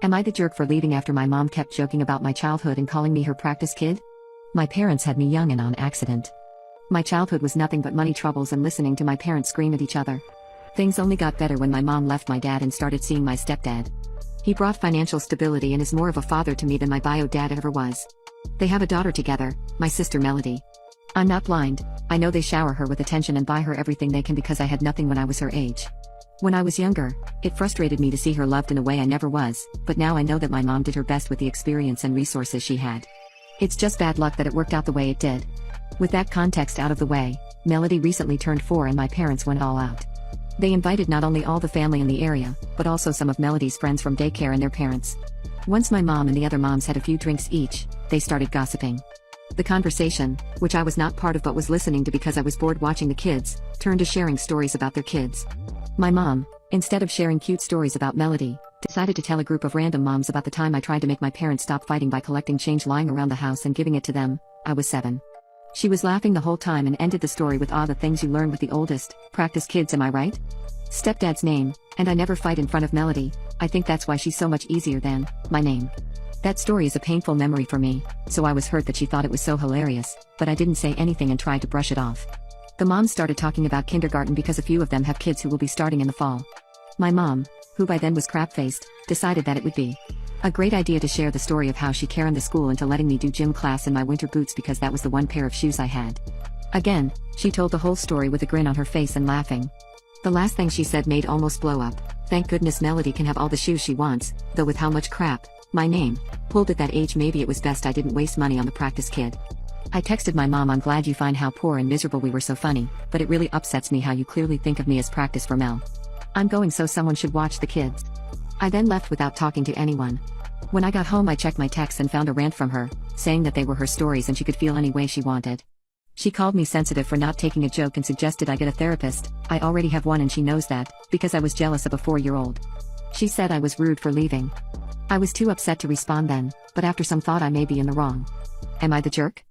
Am I the jerk for leaving after my mom kept joking about my childhood and calling me her practice kid? My parents had me young and on accident. My childhood was nothing but money troubles and listening to my parents scream at each other. Things only got better when my mom left my dad and started seeing my stepdad. He brought financial stability and is more of a father to me than my bio dad ever was. They have a daughter together, my sister Melody. I'm not blind, I know they shower her with attention and buy her everything they can because I had nothing when I was her age. When I was younger, it frustrated me to see her loved in a way I never was, but now I know that my mom did her best with the experience and resources she had. It's just bad luck that it worked out the way it did. With that context out of the way, Melody recently turned 4 and my parents went all out. They invited not only all the family in the area, but also some of Melody's friends from daycare and their parents. Once my mom and the other moms had a few drinks each, they started gossiping. The conversation, which I was not part of but was listening to because I was bored watching the kids, turned to sharing stories about their kids. My mom, instead of sharing cute stories about Melody, decided to tell a group of random moms about the time I tried to make my parents stop fighting by collecting change lying around the house and giving it to them. I was 7. She was laughing the whole time and ended the story with the things you learn with the oldest, practice kids, am I right? Stepdad's name, and I never fight in front of Melody. I think that's why she's so much easier than my name. That story is a painful memory for me, so I was hurt that she thought it was so hilarious, but I didn't say anything and tried to brush it off. The moms started talking about kindergarten because a few of them have kids who will be starting in the fall. My mom, who by then was crap-faced, decided that it would be a great idea to share the story of how she Karened the school into letting me do gym class in my winter boots because that was the one pair of shoes I had. Again, she told the whole story with a grin on her face and laughing. The last thing she said made almost blow up. Thank goodness Melody can have all the shoes she wants, though with how much crap my name pulled at that age, maybe it was best I didn't waste money on the practice kid. I texted my mom, I'm glad you find how poor and miserable we were, so funny, but it really upsets me how you clearly think of me as practice for Mel. I'm going, so someone should watch the kids. I then left without talking to anyone. When I got home I checked my texts and found a rant from her, saying that they were her stories and she could feel any way she wanted. She called me sensitive for not taking a joke and suggested I get a therapist. I already have one and she knows that, because I was jealous of a 4-year-old. She said I was rude for leaving. I was too upset to respond then, but after some thought I may be in the wrong. Am I the jerk?